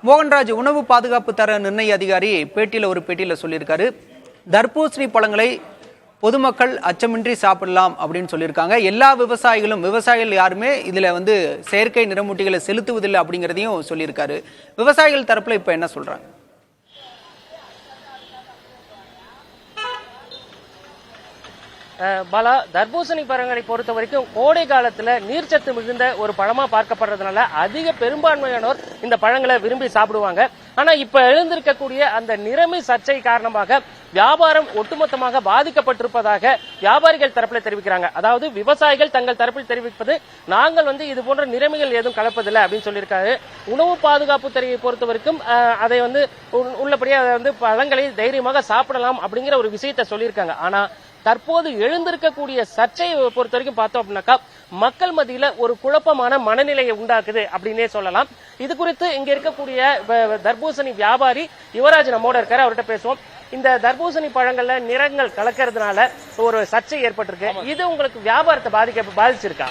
மோகன்ராஜ் உணவு பாதுகாப்பு தர நிர்ணய அதிகாரி ஒரு பேட்டியில சொல்லியிருக்காரு, தர்பூசணி பழங்களை பொதுமக்கள் அச்சமின்றி சாப்பிடலாம் அப்படின்னு சொல்லியிருக்காங்க. எல்லா விவசாயிகள் யாருமே இதுல செயற்கை நிறமூட்டிகளை செலுத்துவதில்லை அப்படிங்கிறதையும் சொல்லியிருக்காரு. விவசாயிகள் தரப்புல இப்ப என்ன சொல்றாங்க? பாலா, தர்பூசணி பழங்களை பொறுத்த வரைக்கும் கோடை காலத்துல நீர்ச்சத்து மிகுந்த ஒரு பழமா பார்க்கப்படுறதுனால அதிக பெரும்பான்மையானோர் இந்த பழங்களை விரும்பி சாப்பிடுவாங்க. ஆனா இப்ப எழுந்திருக்கக்கூடிய அந்த நிறமி சர்ச்சை காரணமாக வியாபாரம் ஒட்டுமொத்தமாக பாதிக்கப்பட்டிருப்பதாக வியாபாரிகள் தரப்பில் தெரிவிக்கிறாங்க. அதாவது விவசாயிகள் தங்கள் தரப்பில் தெரிவிப்பது, நாங்கள் இது போன்ற நிறமிகள் எதுவும் கலப்பதில்லை அப்படின்னு சொல்லியிருக்காரு. உணவு பாதுகாப்பு துறையை பொறுத்த வரைக்கும் அதை உள்ளபடியே பழங்களை தைரியமாக சாப்பிடலாம் அப்படிங்கிற ஒரு விஷயத்தை சொல்லியிருக்காங்க. ஆனா தற்போது எழுந்திருக்கக்கூடிய சர்ச்சையை பொறுத்த வரைக்கும் பார்த்தோம் அப்படின்னாக்கா மக்கள் மத்தியில ஒரு குழப்பமான மனநிலையை உண்டாக்குது அப்படின்னே சொல்லலாம். இது குறித்து இங்க இருக்கக்கூடிய தர்பூசணி வியாபாரி யுவராஜ் நம்மோட இருக்காரு, அவர்கிட்ட பேசுவோம். இந்த தர்பூசணி பழங்கள்ல நிறங்கள் கலக்கிறதுனால ஒரு சர்ச்சை ஏற்பட்டிருக்கு. இது உங்களுக்கு வியாபாரத்தை பாதிச்சிருக்கா?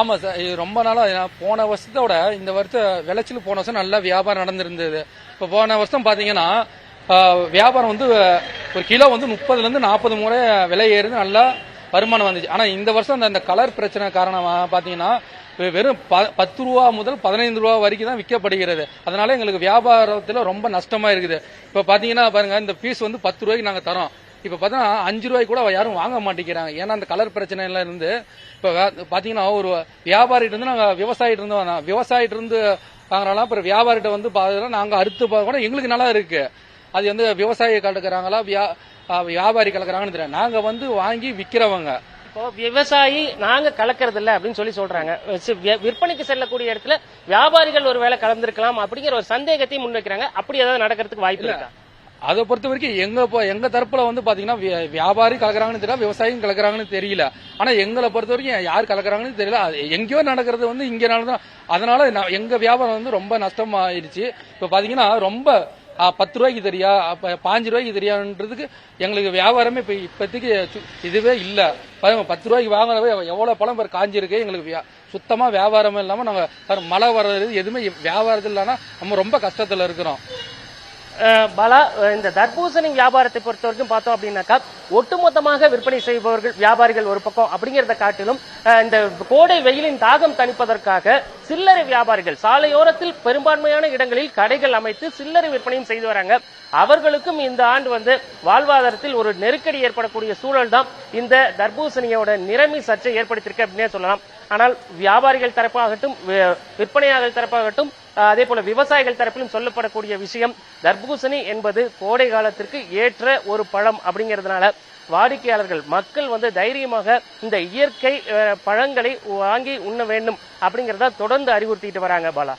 ஆமா சார், இது ரொம்ப நாளா போன வருஷத்தோட இந்த வருஷம் விளைச்சல் போன வருஷம் நல்லா வியாபாரம் நடந்திருந்தது. இப்ப போன வருஷம் பாத்தீங்கன்னா வியாபாரம் ஒரு கிலோ 30ல இருந்து 40 முறை விலை ஏறுது, நல்லா வருமானம் வந்துச்சு. ஆனா இந்த வருஷம் அந்த கலர் பிரச்சனை காரணமா பாத்தீங்கன்னா வெறும் 10 ரூபா முதல் 15 ரூபா வரைக்கும் தான் விற்கப்படுகிறது. அதனால எங்களுக்கு வியாபாரத்துல ரொம்ப நஷ்டமா இருக்குது. இப்ப பாத்தீங்கன்னா பாருங்க, இந்த பீஸ் 10 ரூபாய்க்கு நாங்க தரோம். இப்ப பாத்தீங்கன்னா 5 ரூபாய்க்கு கூட யாரும் வாங்க மாட்டேங்கிறாங்க. ஏன்னா அந்த கலர் பிரச்சனை எல்லாம் இருந்து இப்ப பாத்தீங்கன்னா ஒரு வியாபாரிட்டு இருந்து நாங்க விவசாயிட்டு இருந்து வாங்குறாங்களா, அப்புறம் வியாபாரிட்ட நாங்க அறுத்து கூட எங்களுக்கு நல்லா இருக்கு. அது விவசாயி கலக்குறாங்களா வியாபாரி கலக்குறாங்கன்னு தெரியும். நாங்க வாங்கி விக்கிறவங்க. இப்போ விவசாயி நாங்க கலக்கிறது இல்ல அப்படின்னு சொல்றாங்க. விற்பனைக்கு செல்லக்கூடிய இடத்துல வியாபாரிகள் ஒரு வேலை கலந்திருக்கலாம் அப்படிங்கிற ஒரு சந்தேகத்தையும் முன்வைக்கிறாங்க. அப்படி ஏதாவது நடக்கிறதுக்கு வாய்ப்பு இருக்கா? அதை பொறுத்த வரைக்கும் எங்க தரப்புல பாத்தீங்கன்னா வியாபாரி கலக்குறாங்கன்னு தெரியல, விவசாயியும் கலக்குறாங்கன்னு தெரியல. ஆனா எங்களை பொறுத்த வரைக்கும் யார் கலக்குறாங்கன்னு தெரியல. எங்கேயோ நடக்கிறது இங்க நடந்தா, அதனால எங்க வியாபாரம் ரொம்ப நஷ்டமாயிருச்சு. இப்ப பாத்தீங்கன்னா ரொம்ப 10 ரூபாய்க்கு தெரியா, 5 ரூபாய்க்கு தெரியான்றதுக்கு எங்களுக்கு வியாபாரமே இப்போதைக்கு இதுவே இல்ல. 10 ரூபாய்க்கு வாங்குறவே எவ்வளவு பழம் காஞ்சிருக்கு. எங்களுக்கு சுத்தமா வியாபாரமே இல்லாம நாங்க மழை வர்றது எதுவுமே வியாபாரத்தில் இல்லைன்னா நம்ம ரொம்ப கஷ்டத்துல இருக்கிறோம். பாலா, இந்த தர்பூசணி வியாபாரத்தை பொறுத்த வரைக்கும் பார்த்தோம் அப்படின்னாக்கா ஒட்டுமொத்தமாக விற்பனை செய்பவர்கள் வியாபாரிகள் ஒரு பக்கம் அப்படிங்கிறத காட்டிலும் இந்த கோடை வெயிலின் தாகம் தணிப்பதற்காக சில்லறை வியாபாரிகள் சாலையோரத்தில் பெரும்பான்மையான இடங்களில் கடைகள் அமைத்து சில்லறை விற்பனையும் செய்து வராங்க. அவர்களுக்கும் இந்த ஆண்டு வாழ்வாதாரத்தில் ஒரு நெருக்கடி ஏற்படக்கூடிய சூழல் தான் இந்த தர்பூசணியோட நிறமி சர்ச்சை ஏற்படுத்தியிருக்கு அப்படின்னே சொல்லலாம். ஆனால் வியாபாரிகள் தரப்பாகட்டும் விற்பனையாளர்கள் தரப்பாகட்டும் அதே போல விவசாயிகள் தரப்பிலும் சொல்லப்படக்கூடிய விஷயம், தர்பூசணி என்பது கோடை காலத்திற்கு ஏற்ற ஒரு பழம் அப்படிங்கிறதுனால வாடிக்கையாளர்கள் மக்கள் தைரியமாக இந்த இயற்கை பழங்களை வாங்கி உண்ண வேண்டும் அப்படிங்கறத தொடர்ந்து அறிவுறுத்திட்டு வராங்க. பாலா.